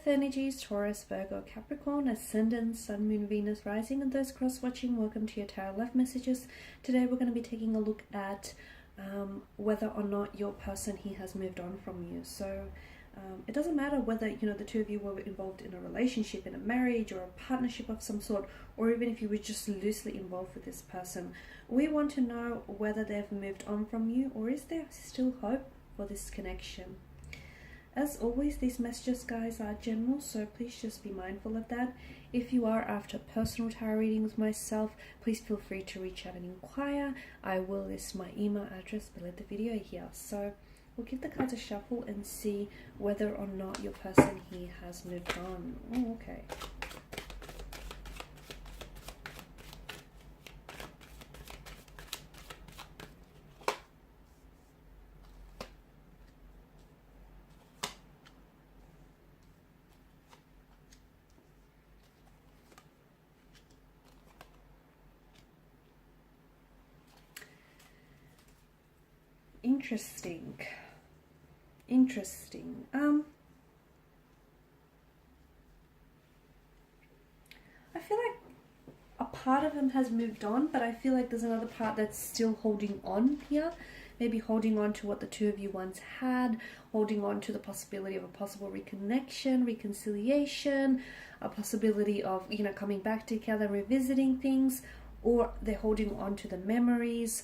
Earth energies, Taurus, Virgo, Capricorn, Ascendant, Sun, Moon, Venus, Rising, and those cross-watching, welcome to your Tarot Love Messages. Today we're going to be taking a look at whether or not your person here has moved on from you. So it doesn't matter whether, the two of you were involved in a relationship, in a marriage, or a partnership of some sort, or even if you were just loosely involved with this person. We want to know whether they've moved on from you, or is there still hope for this connection. As always, these messages, guys, are general, so please just be mindful of that. If you are after personal tarot readings myself, please feel free to reach out and inquire. I will list my email address below the video here. So we'll give the cards a shuffle and see whether or not your person here has moved on. Oh, okay. Interesting. I feel like a part of him has moved on, but I feel like there's another part that's still holding on here. Maybe holding on to what the two of you once had, holding on to the possibility of a possible reconnection, reconciliation, a possibility of, coming back together, revisiting things, or they're holding on to the memories.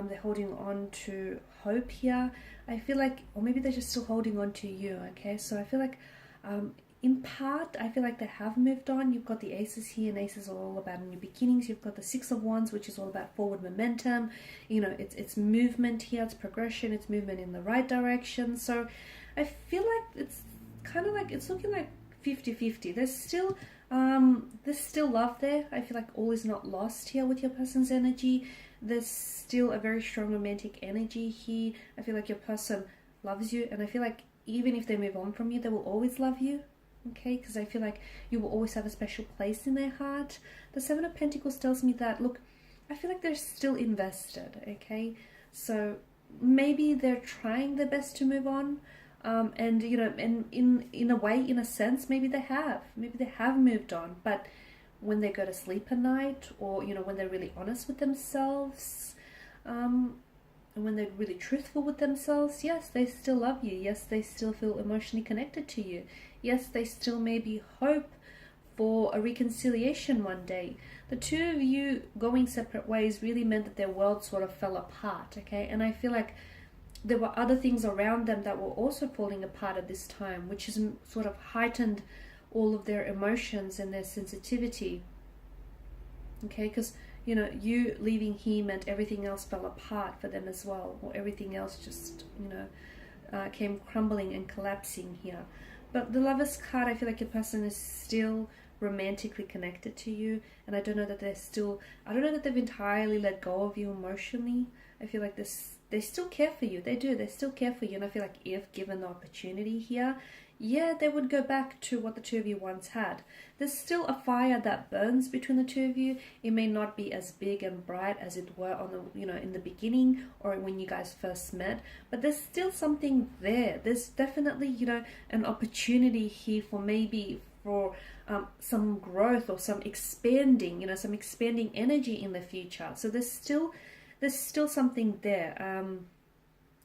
They're holding on to hope here. I feel like, or maybe they're just still holding on to you, okay? So I feel like, in part, I feel like they have moved on. You've got the aces here, and aces are all about new beginnings. You've got the Six of Wands, which is all about forward momentum. It's movement here, it's progression, it's movement in the right direction. So I feel like it's kind of like, it's looking like 50-50. There's still love there. I feel like all is not lost here with your person's energy. There's still a very strong romantic energy here. I feel like your person loves you, and I feel like even if they move on from you, they will always love you, okay? Because I feel like you will always have a special place in their heart. The Seven of Pentacles tells me that, look, I feel like they're still invested, okay? So maybe they're trying their best to move on, and in a way, in a sense, maybe they have moved on, but when they go to sleep at night, or when they're really honest with themselves, and when they're really truthful with themselves, yes, they still love you. Yes, they still feel emotionally connected to you. Yes, they still maybe hope for a reconciliation one day. The two of you going separate ways really meant that their world sort of fell apart, okay? And I feel like there were other things around them that were also falling apart at this time, which has sort of heightened all of their emotions and their sensitivity, okay? Because you leaving here meant everything else fell apart for them as well, or everything else just came crumbling and collapsing here. But the Lovers card, I feel like your person is still romantically connected to you, and I don't know that they've entirely let go of you emotionally. I feel like they still care for you. They still care for you, and I feel like if given the opportunity here, yeah, they would go back to what the two of you once had. There's still a fire that burns between the two of you. It may not be as big and bright as it were on the, in the beginning or when you guys first met, but there's still something there. There's definitely, an opportunity here for some growth or some expanding, some expanding energy in the future. So there's still something there,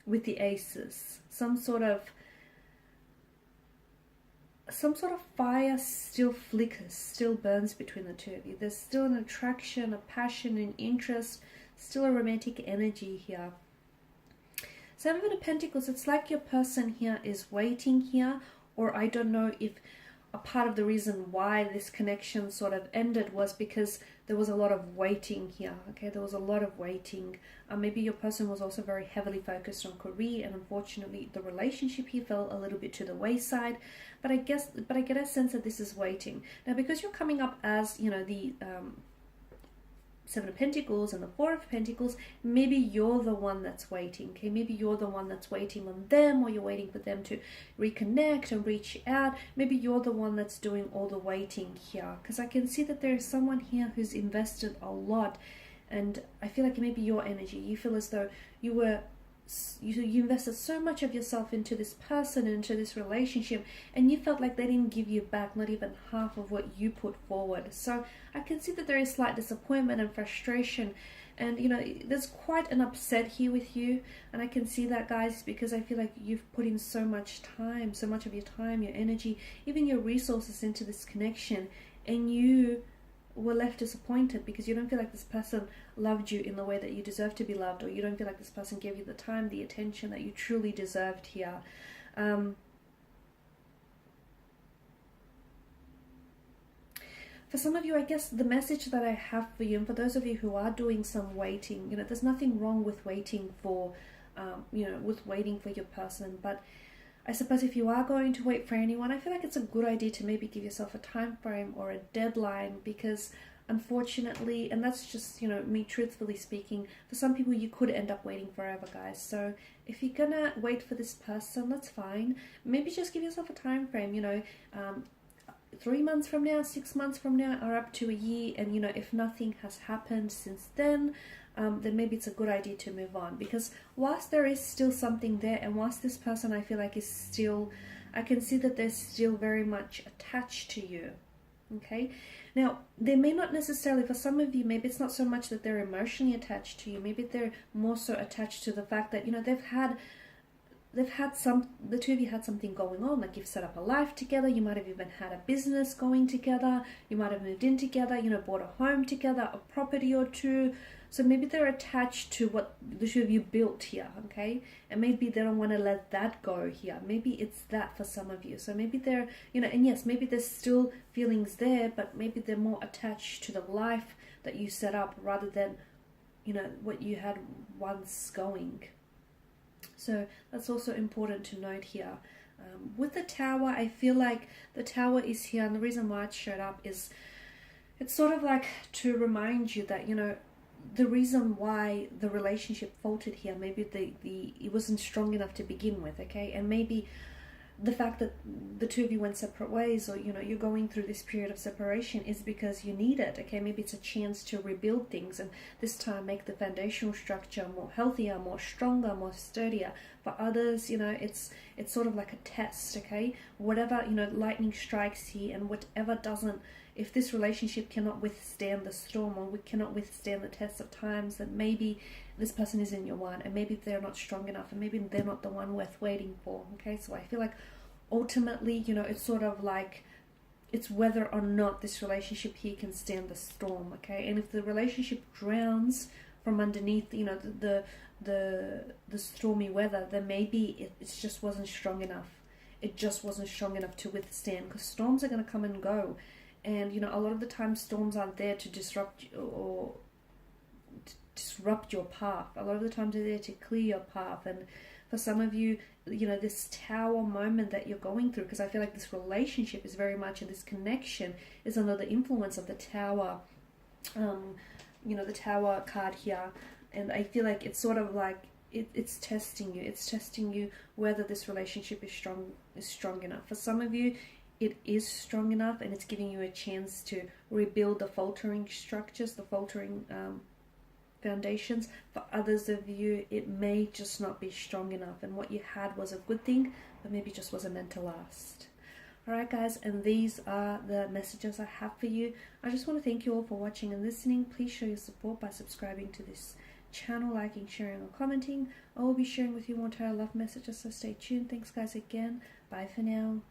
with the aces. Some sort of fire still flickers, still burns between the two of you. There's still an attraction, a passion, an interest, still a romantic energy here. Seven of Pentacles, it's like your person here is waiting here, or I don't know if a part of the reason why this connection sort of ended was because there was a lot of waiting here, okay? There was a lot of waiting. Maybe your person was also very heavily focused on career, and unfortunately the relationship here fell a little bit to the wayside. But I get a sense that this is waiting. Now, because you're coming up as, the Seven of Pentacles and the Four of Pentacles, maybe you're the one that's waiting, okay? Maybe you're the one that's waiting on them, or you're waiting for them to reconnect and reach out. Maybe you're the one that's doing all the waiting here, because I can see that there's someone here who's invested a lot, and I feel like maybe your energy, you feel as though you were you invested so much of yourself into this person, into this relationship, and you felt like they didn't give you back not even half of what you put forward. So I can see that there is slight disappointment and frustration, and there's quite an upset here with you. And I can see that, guys, because I feel like you've put in so much time, so much of your time, your energy, even your resources into this connection, and you were left disappointed because you don't feel like this person loved you in the way that you deserve to be loved, or you don't feel like this person gave you the time, the attention that you truly deserved here. For some of you, I guess the message that I have for you, and for those of you who are doing some waiting, there's nothing wrong with waiting for, with waiting for your person. But I suppose if you are going to wait for anyone, I feel like it's a good idea to maybe give yourself a time frame or a deadline, because unfortunately, and that's just, me truthfully speaking, for some people you could end up waiting forever, guys. So if you're gonna wait for this person, that's fine. Maybe just give yourself a time frame, 3 months from now, 6 months from now, or up to a year. And if nothing has happened since then maybe it's a good idea to move on. Because whilst there is still something there, and whilst this person I feel like is still, I can see that they're still very much attached to you. Okay, now they may not necessarily, for some of you, maybe it's not so much that they're emotionally attached to you, maybe they're more so attached to the fact that they've had the two of you had something going on, like you've set up a life together, you might have even had a business going together, you might have moved in together, bought a home together, a property or two. So maybe they're attached to what the two of you built here, okay? And maybe they don't want to let that go here. Maybe it's that for some of you. So maybe they're, and yes, maybe there's still feelings there, but maybe they're more attached to the life that you set up rather than, what you had once going. So that's also important to note here. With the Tower, I feel like the Tower is here, and the reason why it showed up is it's sort of like to remind you that, the reason why the relationship faltered here, maybe it wasn't strong enough to begin with, okay? And maybe the fact that the two of you went separate ways, or you're going through this period of separation, is because you need it, okay? Maybe it's a chance to rebuild things, and this time make the foundational structure more healthier, more stronger, more sturdier. For others, it's sort of like a test, okay? Whatever, lightning strikes here, and whatever doesn't, if this relationship cannot withstand the storm, or we cannot withstand the test of times, then maybe this person isn't your one, and maybe they're not strong enough, and maybe they're not the one worth waiting for, okay? So I feel like ultimately, it's sort of like it's whether or not this relationship here can stand the storm, okay? And if the relationship drowns from underneath, the stormy weather, then maybe it just wasn't strong enough. It just wasn't strong enough to withstand, because storms are going to come and go. And, a lot of the time storms aren't there to disrupt your path. A lot of the times they're there to clear your path. And for some of you, this Tower moment that you're going through, because I feel like this relationship is very much, and this connection is under the influence of the Tower, the Tower card here. And I feel like it's sort of like, it's testing you. It's testing you whether this relationship is strong enough. For some of you, it is strong enough, and it's giving you a chance to rebuild the faltering structures, the faltering foundations. For others of you, it may just not be strong enough, and what you had was a good thing, but maybe just wasn't meant to last. Alright guys, and these are the messages I have for you. I just want to thank you all for watching and listening. Please show your support by subscribing to this channel, liking, sharing, or commenting. I will be sharing with you more tarot love messages, so stay tuned. Thanks guys again. Bye for now.